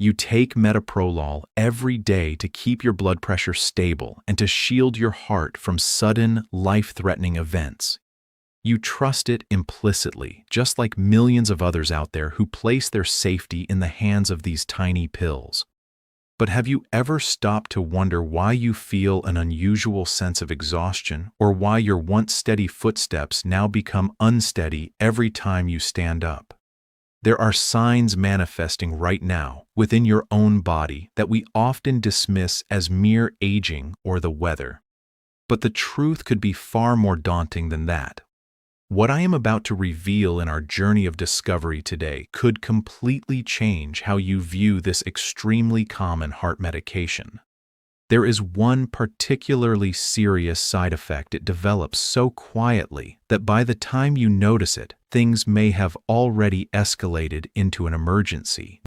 You take metoprolol every day to keep your blood pressure stable and to shield your heart from sudden, life-threatening events. You trust it implicitly, just like millions of others out there who place their safety in the hands of these tiny pills. But have you ever stopped to wonder why you feel an unusual sense of exhaustion, or why your once steady footsteps now become unsteady every time you stand up? There are signs manifesting right now within your own body that we often dismiss as mere aging or the weather. But the truth could be far more daunting than that. What I am about to reveal in our journey of discovery today could completely change how you view this extremely common heart medication. There is one particularly serious side effect it develops so quietly that by the time you notice it, things may have already escalated into an emergency.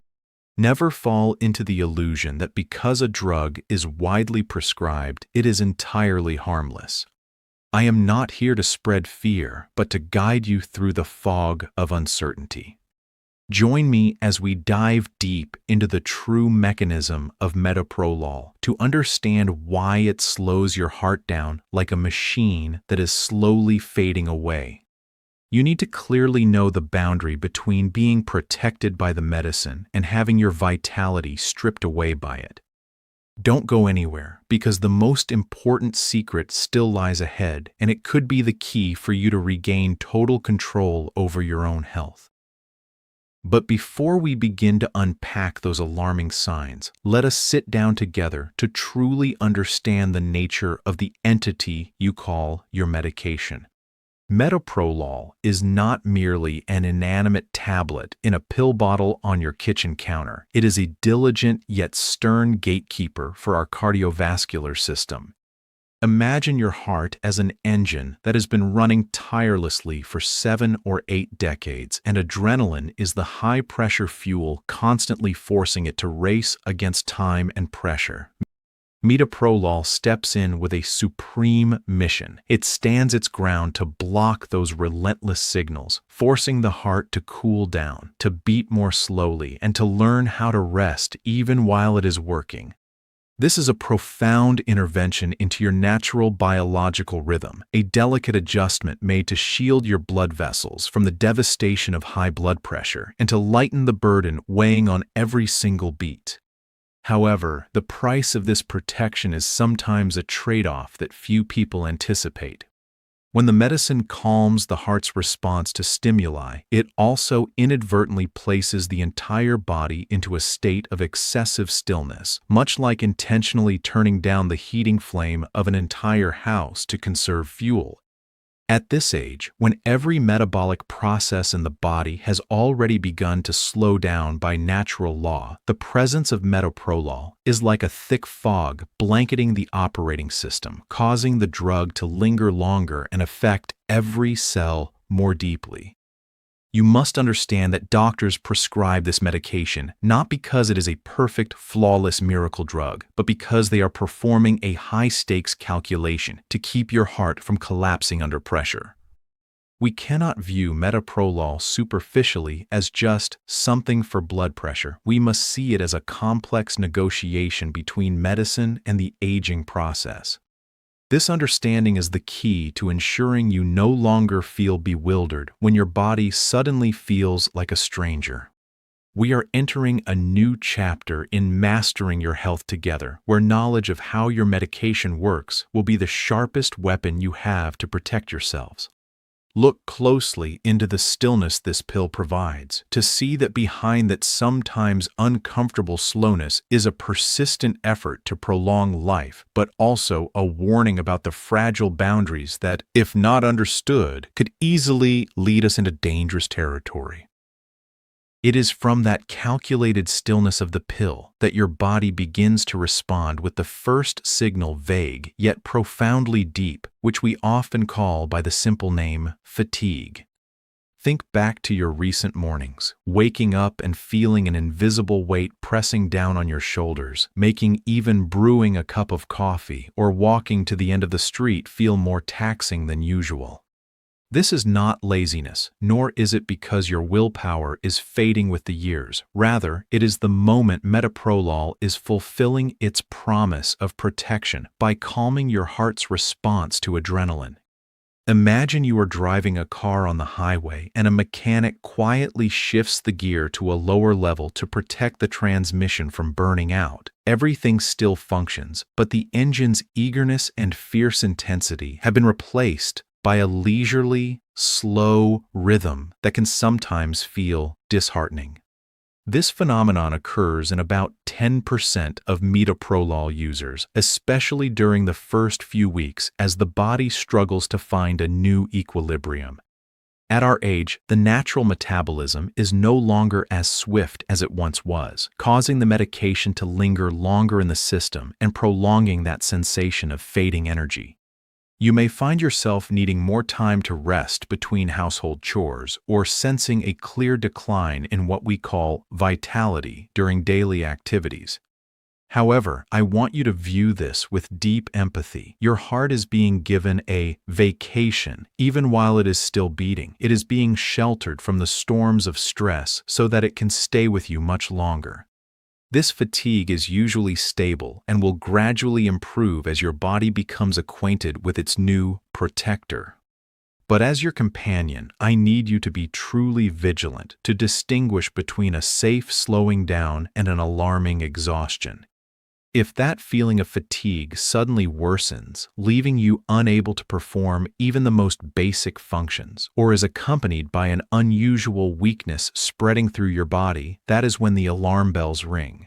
Never fall into the illusion that because a drug is widely prescribed, it is entirely harmless. I am not here to spread fear, but to guide you through the fog of uncertainty. Join me as we dive deep into the true mechanism of metoprolol to understand why it slows your heart down like a machine that is slowly fading away. You need to clearly know the boundary between being protected by the medicine and having your vitality stripped away by it. Don't go anywhere, because the most important secret still lies ahead, and it could be the key for you to regain total control over your own health. But before we begin to unpack those alarming signs, let us sit down together to truly understand the nature of the entity you call your medication. Metoprolol is not merely an inanimate tablet in a pill bottle on your kitchen counter. It is a diligent yet stern gatekeeper for our cardiovascular system. Imagine your heart as an engine that has been running tirelessly for 7 or 8 decades, and adrenaline is the high-pressure fuel constantly forcing it to race against time and pressure. Metoprolol steps in with a supreme mission. It stands its ground to block those relentless signals, forcing the heart to cool down, to beat more slowly, and to learn how to rest even while it is working. This is a profound intervention into your natural biological rhythm, a delicate adjustment made to shield your blood vessels from the devastation of high blood pressure and to lighten the burden weighing on every single beat. However, the price of this protection is sometimes a trade-off that few people anticipate. When the medicine calms the heart's response to stimuli, it also inadvertently places the entire body into a state of excessive stillness, much like intentionally turning down the heating flame of an entire house to conserve fuel. At this age, when every metabolic process in the body has already begun to slow down by natural law, the presence of metoprolol is like a thick fog blanketing the operating system, causing the drug to linger longer and affect every cell more deeply. You must understand that doctors prescribe this medication not because it is a perfect, flawless miracle drug, but because they are performing a high-stakes calculation to keep your heart from collapsing under pressure. We cannot view metoprolol superficially as just something for blood pressure. We must see it as a complex negotiation between medicine and the aging process. This understanding is the key to ensuring you no longer feel bewildered when your body suddenly feels like a stranger. We are entering a new chapter in mastering your health together, where knowledge of how your medication works will be the sharpest weapon you have to protect yourselves. Look closely into the stillness this pill provides to see that behind that sometimes uncomfortable slowness is a persistent effort to prolong life, but also a warning about the fragile boundaries that, if not understood, could easily lead us into dangerous territory. It is from that calculated stillness of the pill that your body begins to respond with the first signal, vague yet profoundly deep, which we often call by the simple name fatigue. Think back to your recent mornings, waking up and feeling an invisible weight pressing down on your shoulders, making even brewing a cup of coffee or walking to the end of the street feel more taxing than usual. This is not laziness, nor is it because your willpower is fading with the years. Rather, it is the moment metoprolol is fulfilling its promise of protection by calming your heart's response to adrenaline. Imagine you are driving a car on the highway and a mechanic quietly shifts the gear to a lower level to protect the transmission from burning out. Everything still functions, but the engine's eagerness and fierce intensity have been replaced by a leisurely, slow rhythm that can sometimes feel disheartening. This phenomenon occurs in about 10% of metoprolol users, especially during the first few weeks as the body struggles to find a new equilibrium. At our age, the natural metabolism is no longer as swift as it once was, causing the medication to linger longer in the system and prolonging that sensation of fading energy. You may find yourself needing more time to rest between household chores or sensing a clear decline in what we call vitality during daily activities. However, I want you to view this with deep empathy. Your heart is being given a vacation even while it is still beating. It is being sheltered from the storms of stress so that it can stay with you much longer. This fatigue is usually stable and will gradually improve as your body becomes acquainted with its new protector. But as your companion, I need you to be truly vigilant to distinguish between a safe slowing down and an alarming exhaustion. If that feeling of fatigue suddenly worsens, leaving you unable to perform even the most basic functions, or is accompanied by an unusual weakness spreading through your body, that is when the alarm bells ring.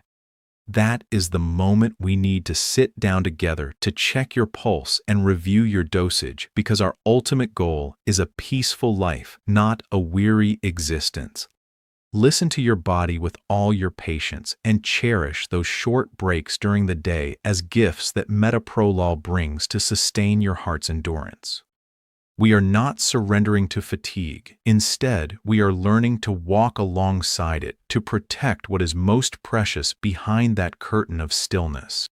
That is the moment we need to sit down together to check your pulse and review your dosage, because our ultimate goal is a peaceful life, not a weary existence. Listen to your body with all your patience and cherish those short breaks during the day as gifts that metoprolol brings to sustain your heart's endurance. We are not surrendering to fatigue. Instead, we are learning to walk alongside it to protect what is most precious behind that curtain of stillness.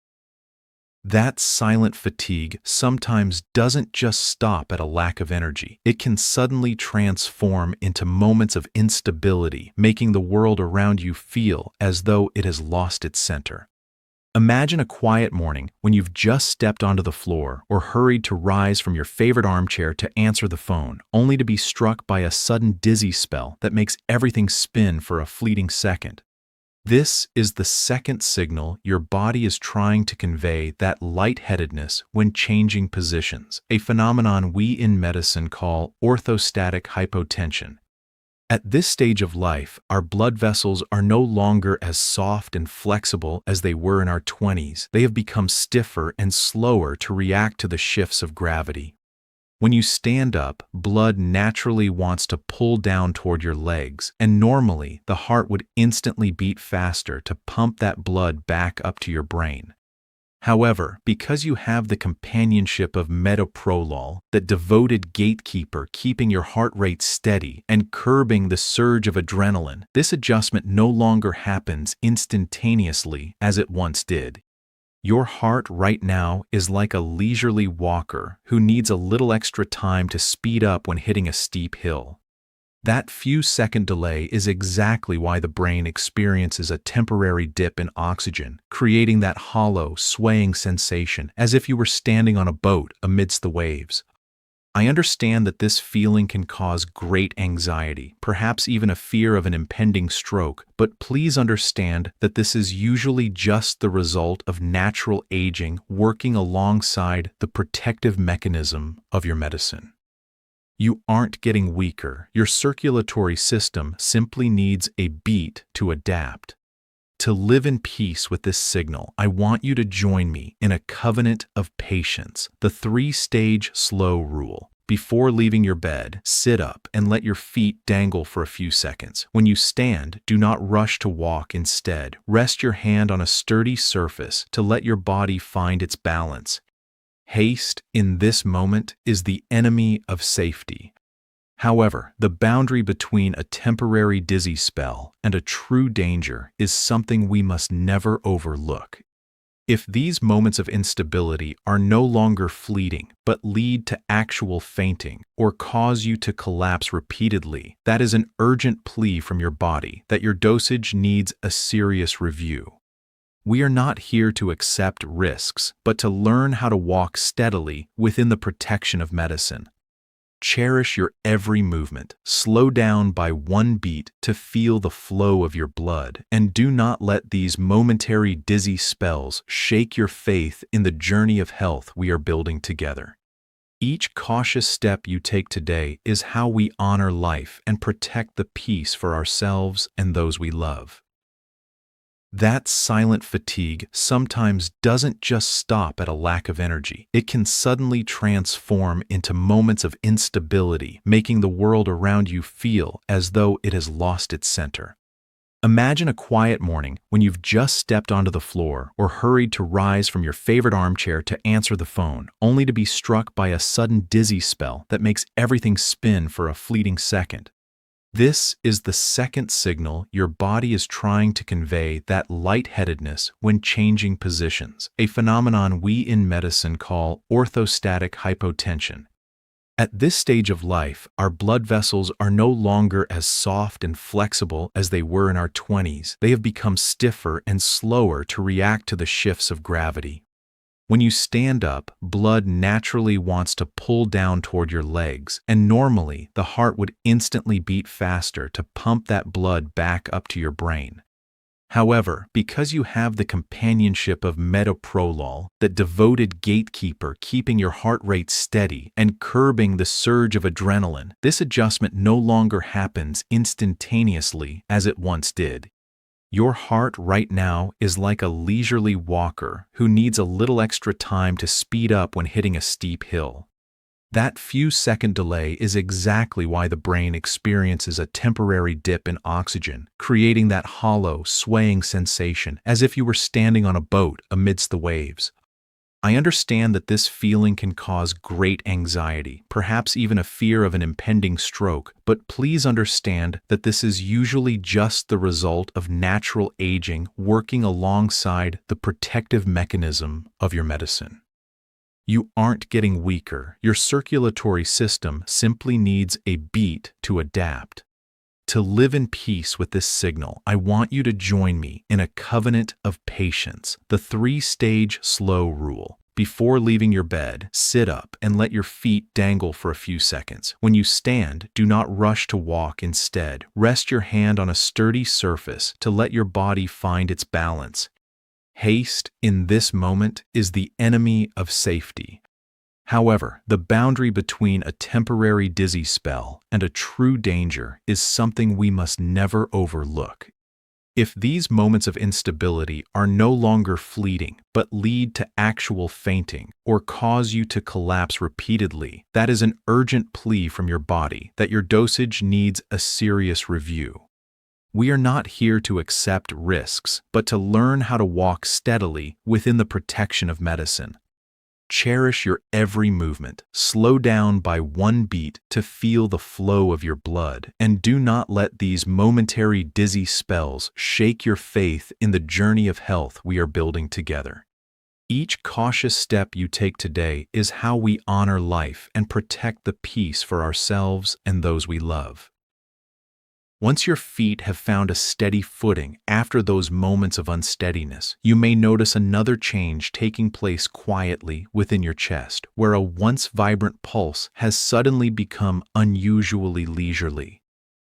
That silent fatigue sometimes doesn't just stop at a lack of energy. It can suddenly transform into moments of instability, making the world around you feel as though it has lost its center. Imagine a quiet morning when you've just stepped onto the floor or hurried to rise from your favorite armchair to answer the phone, only to be struck by a sudden dizzy spell that makes everything spin for a fleeting second. This is the second signal your body is trying to convey that lightheadedness when changing positions, a phenomenon we in medicine call orthostatic hypotension. At this stage of life, our blood vessels are no longer as soft and flexible as they were in our 20s. They have become stiffer and slower to react to the shifts of gravity. When you stand up, blood naturally wants to pull down toward your legs, and normally the heart would instantly beat faster to pump that blood back up to your brain. However, because you have the companionship of metoprolol, that devoted gatekeeper keeping your heart rate steady and curbing the surge of adrenaline, this adjustment no longer happens instantaneously as it once did. Your heart right now is like a leisurely walker who needs a little extra time to speed up when hitting a steep hill. That few-second delay is exactly why the brain experiences a temporary dip in oxygen, creating that hollow, swaying sensation as if you were standing on a boat amidst the waves. I understand that this feeling can cause great anxiety, perhaps even a fear of an impending stroke, but please understand that this is usually just the result of natural aging working alongside the protective mechanism of your medicine. You aren't getting weaker. Your circulatory system simply needs a beat to adapt. To live in peace with this signal, I want you to join me in a covenant of patience, the 3-stage slow rule. Before leaving your bed, sit up and let your feet dangle for a few seconds. When you stand, do not rush to walk. Instead, rest your hand on a sturdy surface to let your body find its balance. Haste in this moment is the enemy of safety. However, the boundary between a temporary dizzy spell and a true danger is something we must never overlook. If these moments of instability are no longer fleeting, but lead to actual fainting or cause you to collapse repeatedly, that is an urgent plea from your body that your dosage needs a serious review. We are not here to accept risks, but to learn how to walk steadily within the protection of medicine. Cherish your every movement, slow down by one beat to feel the flow of your blood, and do not let these momentary dizzy spells shake your faith in the journey of health we are building together. Each cautious step you take today is how we honor life and protect the peace for ourselves and those we love. That silent fatigue sometimes doesn't just stop at a lack of energy. It can suddenly transform into moments of instability, making the world around you feel as though it has lost its center. Imagine a quiet morning when you've just stepped onto the floor or hurried to rise from your favorite armchair to answer the phone, only to be struck by a sudden dizzy spell that makes everything spin for a fleeting second. This is the second signal your body is trying to convey that lightheadedness when changing positions, a phenomenon we in medicine call orthostatic hypotension. At this stage of life, our blood vessels are no longer as soft and flexible as they were in our 20s. They have become stiffer and slower to react to the shifts of gravity. When you stand up, blood naturally wants to pull down toward your legs, and normally the heart would instantly beat faster to pump that blood back up to your brain. However, because you have the companionship of metoprolol, that devoted gatekeeper keeping your heart rate steady and curbing the surge of adrenaline, this adjustment no longer happens instantaneously as it once did. Your heart right now is like a leisurely walker who needs a little extra time to speed up when hitting a steep hill. That few-second delay is exactly why the brain experiences a temporary dip in oxygen, creating that hollow, swaying sensation as if you were standing on a boat amidst the waves. I understand that this feeling can cause great anxiety, perhaps even a fear of an impending stroke, but please understand that this is usually just the result of natural aging working alongside the protective mechanism of your medicine. You aren't getting weaker. Your circulatory system simply needs a beat to adapt. To live in peace with this signal, I want you to join me in a covenant of patience, the 3-stage slow rule. Before leaving your bed, sit up and let your feet dangle for a few seconds. When you stand, do not rush to walk. Instead, rest your hand on a sturdy surface to let your body find its balance. Haste in this moment is the enemy of safety. However, the boundary between a temporary dizzy spell and a true danger is something we must never overlook. If these moments of instability are no longer fleeting but lead to actual fainting or cause you to collapse repeatedly, that is an urgent plea from your body that your dosage needs a serious review. We are not here to accept risks, but to learn how to walk steadily within the protection of medicine. Cherish your every movement, slow down by one beat to feel the flow of your blood, and do not let these momentary dizzy spells shake your faith in the journey of health we are building together. Each cautious step you take today is how we honor life and protect the peace for ourselves and those we love. Once your feet have found a steady footing after those moments of unsteadiness, you may notice another change taking place quietly within your chest, where a once vibrant pulse has suddenly become unusually leisurely.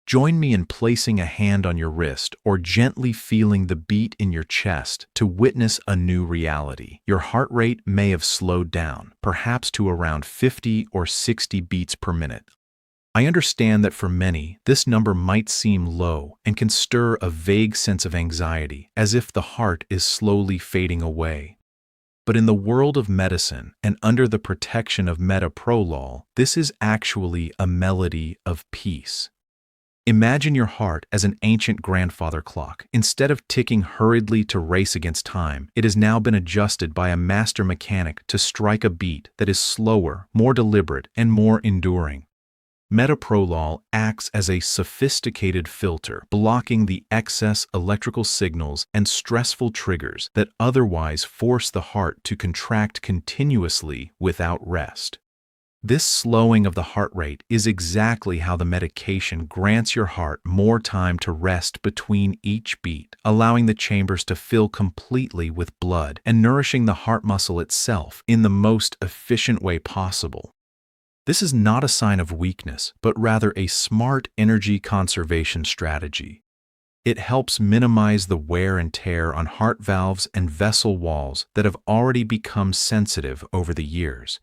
Join me in placing a hand on your wrist or gently feeling the beat in your chest to witness a new reality. Your heart rate may have slowed down, perhaps to around 50 or 60 beats per minute. I understand that for many, this number might seem low and can stir a vague sense of anxiety, as if the heart is slowly fading away. But in the world of medicine and under the protection of metoprolol, this is actually a melody of peace. Imagine your heart as an ancient grandfather clock. Instead of ticking hurriedly to race against time, it has now been adjusted by a master mechanic to strike a beat that is slower, more deliberate, and more enduring. Metoprolol acts as a sophisticated filter, blocking the excess electrical signals and stressful triggers that otherwise force the heart to contract continuously without rest. This slowing of the heart rate is exactly how the medication grants your heart more time to rest between each beat, allowing the chambers to fill completely with blood and nourishing the heart muscle itself in the most efficient way possible. This is not a sign of weakness, but rather a smart energy conservation strategy. It helps minimize the wear and tear on heart valves and vessel walls that have already become sensitive over the years.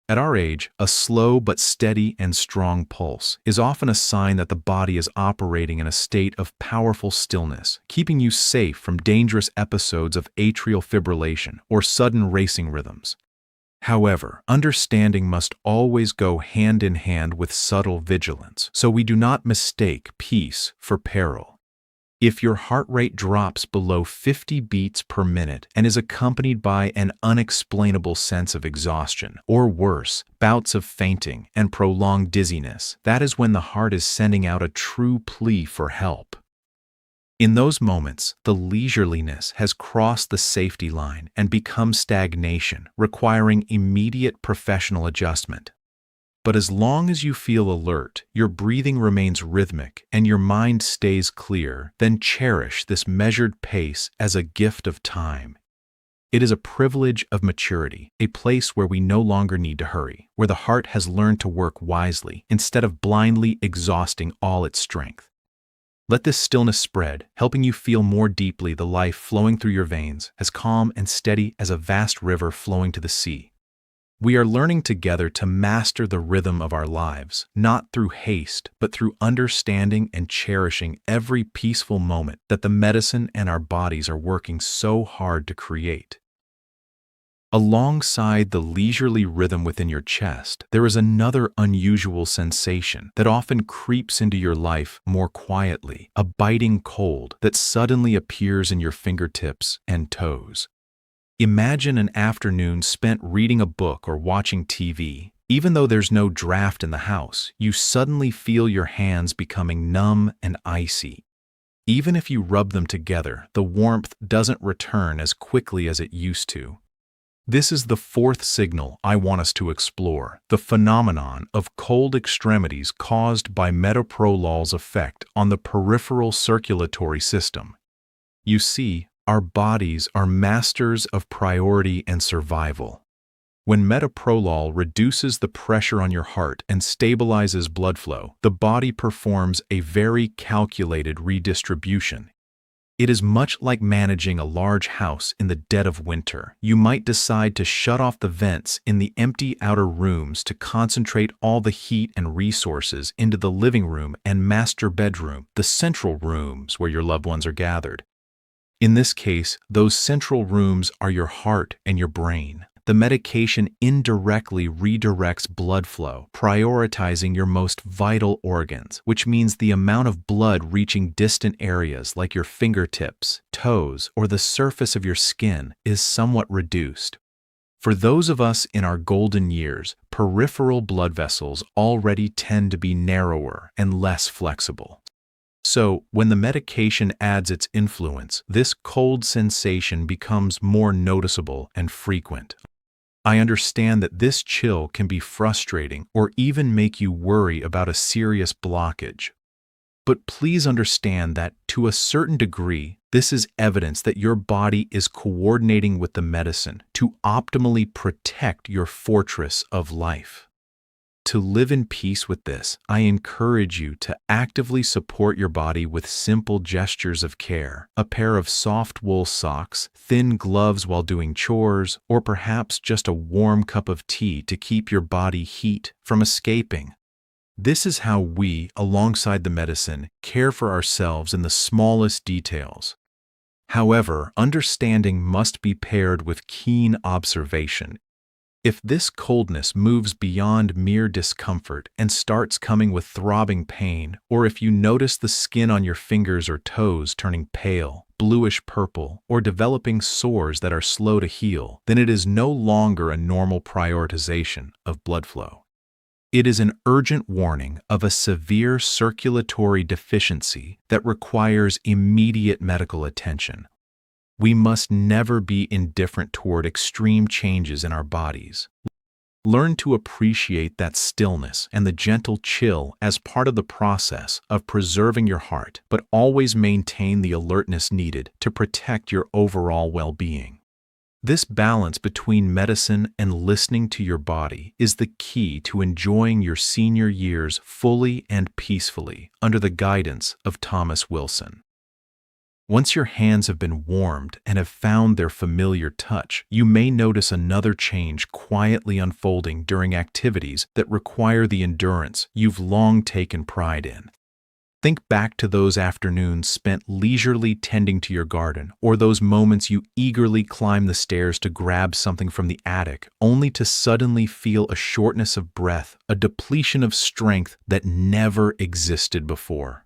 At our age, a slow but steady and strong pulse is often a sign that the body is operating in a state of powerful stillness, keeping you safe from dangerous episodes of atrial fibrillation or sudden racing rhythms. However, understanding must always go hand in hand with subtle vigilance, so we do not mistake peace for peril. If your heart rate drops below 50 beats per minute and is accompanied by an unexplainable sense of exhaustion, or worse, bouts of fainting and prolonged dizziness, that is when the heart is sending out a true plea for help. In those moments, the leisureliness has crossed the safety line and become stagnation, requiring immediate professional adjustment. But as long as you feel alert, your breathing remains rhythmic, and your mind stays clear, then cherish this measured pace as a gift of time. It is a privilege of maturity, a place where we no longer need to hurry, where the heart has learned to work wisely instead of blindly exhausting all its strength. Let this stillness spread, helping you feel more deeply the life flowing through your veins, as calm and steady as a vast river flowing to the sea. We are learning together to master the rhythm of our lives, not through haste, but through understanding and cherishing every peaceful moment that the medicine and our bodies are working so hard to create. Alongside the leisurely rhythm within your chest, there is another unusual sensation that often creeps into your life more quietly, a biting cold that suddenly appears in your fingertips and toes. Imagine an afternoon spent reading a book or watching TV. Even though there's no draft in the house, you suddenly feel your hands becoming numb and icy. Even if you rub them together, the warmth doesn't return as quickly as it used to. This is the fourth signal I want us to explore, the phenomenon of cold extremities caused by metoprolol's effect on the peripheral circulatory system. You see, our bodies are masters of priority and survival. When metoprolol reduces the pressure on your heart and stabilizes blood flow, the body performs a very calculated redistribution. It is much like managing a large house in the dead of winter. You might decide to shut off the vents in the empty outer rooms to concentrate all the heat and resources into the living room and master bedroom, the central rooms where your loved ones are gathered. In this case, those central rooms are your heart and your brain. The medication indirectly redirects blood flow, prioritizing your most vital organs, which means the amount of blood reaching distant areas like your fingertips, toes, or the surface of your skin is somewhat reduced. For those of us in our golden years, peripheral blood vessels already tend to be narrower and less flexible. So, when the medication adds its influence, this cold sensation becomes more noticeable and frequent. I understand that this chill can be frustrating or even make you worry about a serious blockage. But please understand that, to a certain degree, this is evidence that your body is coordinating with the medicine to optimally protect your fortress of life. To live in peace with this, I encourage you to actively support your body with simple gestures of care, a pair of soft wool socks, thin gloves while doing chores, or perhaps just a warm cup of tea to keep your body heat from escaping. This is how we, alongside the medicine, care for ourselves in the smallest details. However, understanding must be paired with keen observation. If this coldness moves beyond mere discomfort and starts coming with throbbing pain, or if you notice the skin on your fingers or toes turning pale, bluish-purple, or developing sores that are slow to heal, then it is no longer a normal prioritization of blood flow. It is an urgent warning of a severe circulatory deficiency that requires immediate medical attention. We must never be indifferent toward extreme changes in our bodies. Learn to appreciate that stillness and the gentle chill as part of the process of preserving your heart, but always maintain the alertness needed to protect your overall well-being. This balance between medicine and listening to your body is the key to enjoying your senior years fully and peacefully under the guidance of Thomas Wilson. Once your hands have been warmed and have found their familiar touch, you may notice another change quietly unfolding during activities that require the endurance you've long taken pride in. Think back to those afternoons spent leisurely tending to your garden, or those moments you eagerly climbed the stairs to grab something from the attic, only to suddenly feel a shortness of breath, a depletion of strength that never existed before.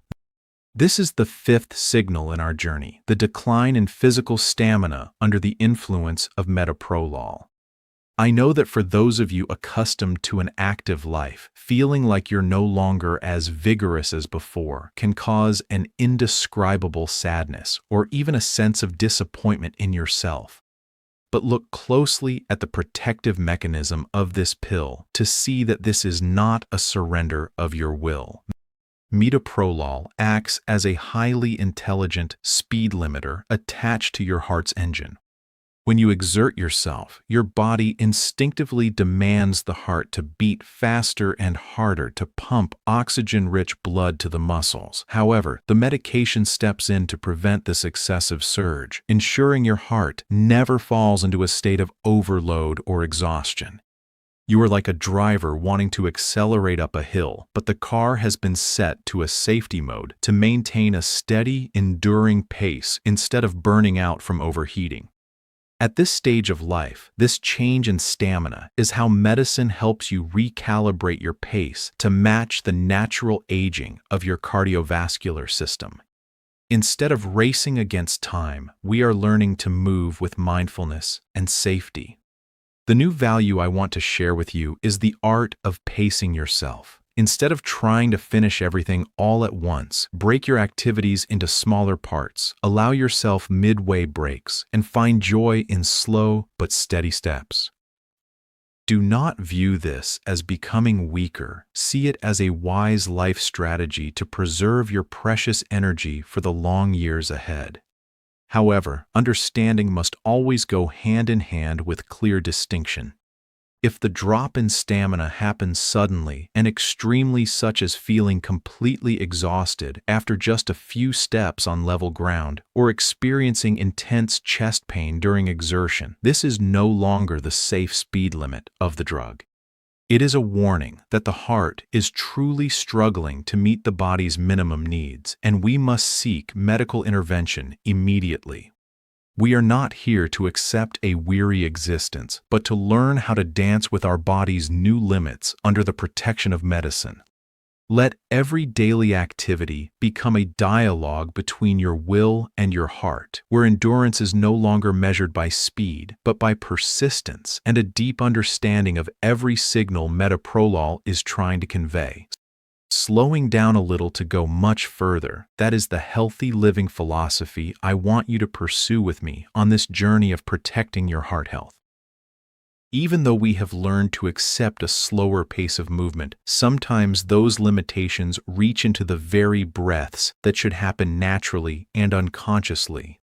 This is the fifth signal in our journey, the decline in physical stamina under the influence of metoprolol. I know that for those of you accustomed to an active life, feeling like you're no longer as vigorous as before can cause an indescribable sadness or even a sense of disappointment in yourself. But look closely at the protective mechanism of this pill to see that this is not a surrender of your will. Metoprolol acts as a highly intelligent speed limiter attached to your heart's engine. When you exert yourself, your body instinctively demands the heart to beat faster and harder to pump oxygen-rich blood to the muscles. However, the medication steps in to prevent this excessive surge, ensuring your heart never falls into a state of overload or exhaustion. You are like a driver wanting to accelerate up a hill, but the car has been set to a safety mode to maintain a steady, enduring pace instead of burning out from overheating. At this stage of life, this change in stamina is how medicine helps you recalibrate your pace to match the natural aging of your cardiovascular system. Instead of racing against time, we are learning to move with mindfulness and safety. The new value I want to share with you is the art of pacing yourself. Instead of trying to finish everything all at once, break your activities into smaller parts, allow yourself midway breaks, and find joy in slow but steady steps. Do not view this as becoming weaker. See it as a wise life strategy to preserve your precious energy for the long years ahead. However, understanding must always go hand in hand with clear distinction. If the drop in stamina happens suddenly and extremely, such as feeling completely exhausted after just a few steps on level ground, or experiencing intense chest pain during exertion, this is no longer the safe speed limit of the drug. It is a warning that the heart is truly struggling to meet the body's minimum needs, and we must seek medical intervention immediately. We are not here to accept a weary existence, but to learn how to dance with our body's new limits under the protection of medicine. Let every daily activity become a dialogue between your will and your heart, where endurance is no longer measured by speed, but by persistence and a deep understanding of every signal metoprolol is trying to convey. Slowing down a little to go much further, that is the healthy living philosophy I want you to pursue with me on this journey of protecting your heart health. Even though we have learned to accept a slower pace of movement, sometimes those limitations reach into the very breaths that should happen naturally and unconsciously.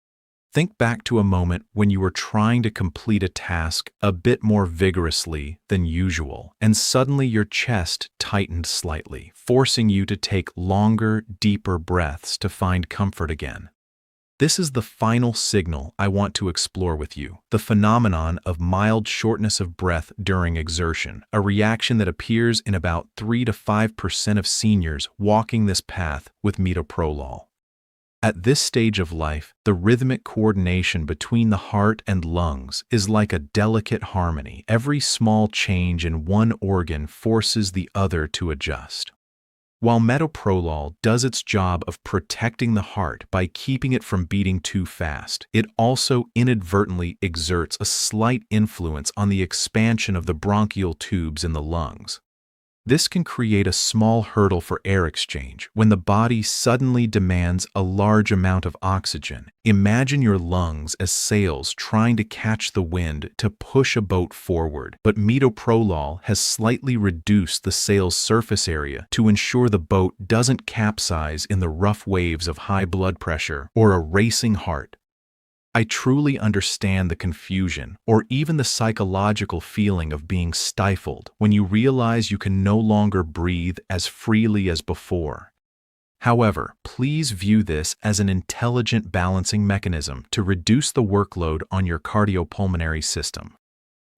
Think back to a moment when you were trying to complete a task a bit more vigorously than usual, and suddenly your chest tightened slightly, forcing you to take longer, deeper breaths to find comfort again. This is the final signal I want to explore with you, the phenomenon of mild shortness of breath during exertion, a reaction that appears in about 3 to 5% of seniors walking this path with metoprolol. At this stage of life, the rhythmic coordination between the heart and lungs is like a delicate harmony. Every small change in one organ forces the other to adjust. While metoprolol does its job of protecting the heart by keeping it from beating too fast, it also inadvertently exerts a slight influence on the expansion of the bronchial tubes in the lungs. This can create a small hurdle for air exchange when the body suddenly demands a large amount of oxygen. Imagine your lungs as sails trying to catch the wind to push a boat forward, but metoprolol has slightly reduced the sail's surface area to ensure the boat doesn't capsize in the rough waves of high blood pressure or a racing heart. I truly understand the confusion or even the psychological feeling of being stifled when you realize you can no longer breathe as freely as before. However, please view this as an intelligent balancing mechanism to reduce the workload on your cardiopulmonary system.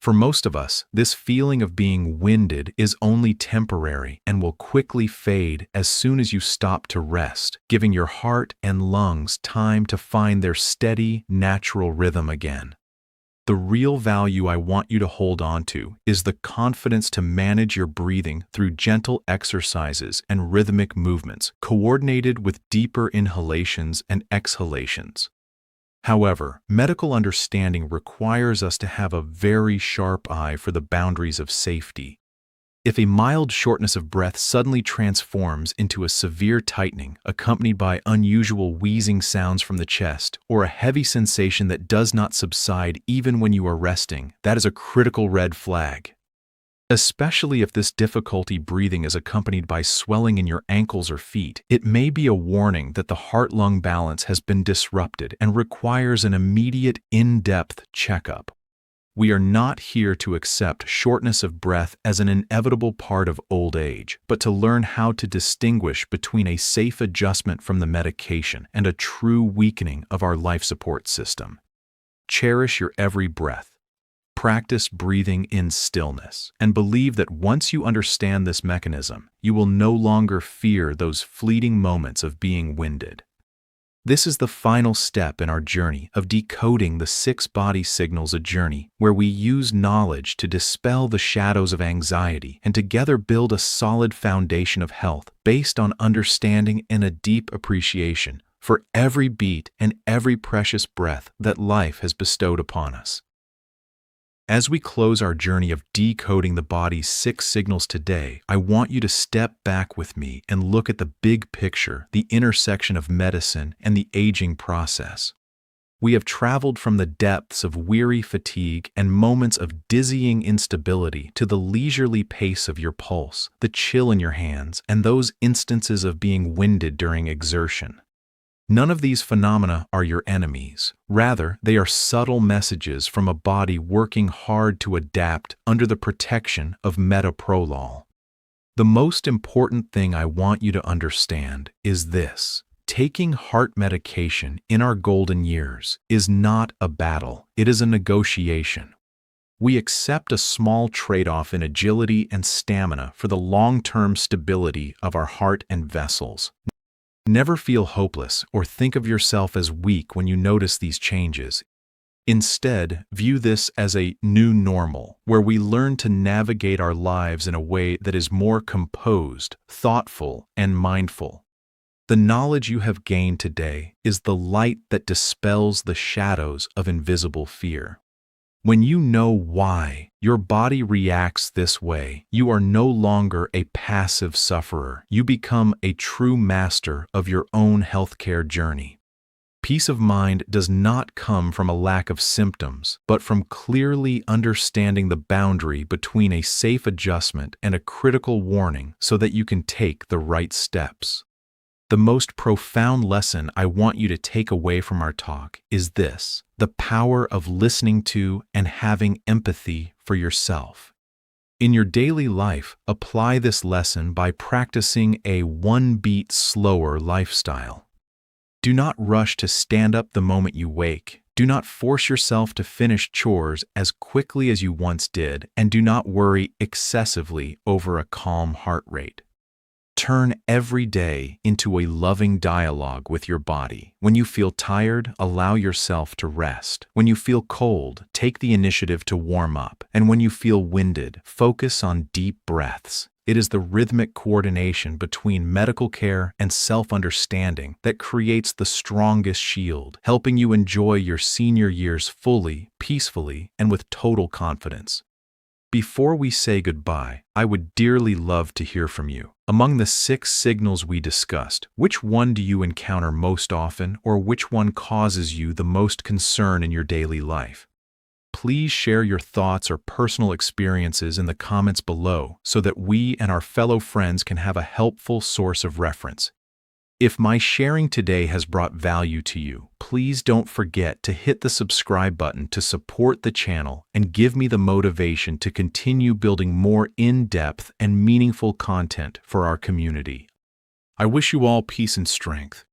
For most of us, this feeling of being winded is only temporary and will quickly fade as soon as you stop to rest, giving your heart and lungs time to find their steady, natural rhythm again. The real value I want you to hold on to is the confidence to manage your breathing through gentle exercises and rhythmic movements, coordinated with deeper inhalations and exhalations. However, medical understanding requires us to have a very sharp eye for the boundaries of safety. If a mild shortness of breath suddenly transforms into a severe tightening, accompanied by unusual wheezing sounds from the chest, or a heavy sensation that does not subside even when you are resting, that is a critical red flag. Especially if this difficulty breathing is accompanied by swelling in your ankles or feet, it may be a warning that the heart-lung balance has been disrupted and requires an immediate, in-depth checkup. We are not here to accept shortness of breath as an inevitable part of old age, but to learn how to distinguish between a safe adjustment from the medication and a true weakening of our life support system. Cherish your every breath. Practice breathing in stillness, and believe that once you understand this mechanism, you will no longer fear those fleeting moments of being winded. This is the final step in our journey of decoding the 6 body signals, a journey where we use knowledge to dispel the shadows of anxiety and together build a solid foundation of health based on understanding and a deep appreciation for every beat and every precious breath that life has bestowed upon us. As we close our journey of decoding the body's 6 signals today, I want you to step back with me and look at the big picture, the intersection of medicine and the aging process. We have traveled from the depths of weary fatigue and moments of dizzying instability to the leisurely pace of your pulse, the chill in your hands, and those instances of being winded during exertion. None of these phenomena are your enemies. Rather, they are subtle messages from a body working hard to adapt under the protection of metoprolol. The most important thing I want you to understand is this: taking heart medication in our golden years is not a battle, it is a negotiation. We accept a small trade-off in agility and stamina for the long-term stability of our heart and vessels. Never feel hopeless or think of yourself as weak when you notice these changes. Instead, view this as a new normal, where we learn to navigate our lives in a way that is more composed, thoughtful, and mindful. The knowledge you have gained today is the light that dispels the shadows of invisible fear. When you know why your body reacts this way, you are no longer a passive sufferer. You become a true master of your own healthcare journey. Peace of mind does not come from a lack of symptoms, but from clearly understanding the boundary between a safe adjustment and a critical warning so that you can take the right steps. The most profound lesson I want you to take away from our talk is this: the power of listening to and having empathy for yourself. In your daily life, apply this lesson by practicing a 1 beat slower lifestyle. Do not rush to stand up the moment you wake. Do not force yourself to finish chores as quickly as you once did, and do not worry excessively over a calm heart rate. Turn every day into a loving dialogue with your body. When you feel tired, allow yourself to rest. When you feel cold, take the initiative to warm up. And when you feel winded, focus on deep breaths. It is the rhythmic coordination between medical care and self-understanding that creates the strongest shield, helping you enjoy your senior years fully, peacefully, and with total confidence. Before we say goodbye, I would dearly love to hear from you. Among the 6 signals we discussed, which one do you encounter most often, or which one causes you the most concern in your daily life? Please share your thoughts or personal experiences in the comments below so that we and our fellow friends can have a helpful source of reference. If my sharing today has brought value to you, please don't forget to hit the subscribe button to support the channel and give me the motivation to continue building more in-depth and meaningful content for our community. I wish you all peace and strength.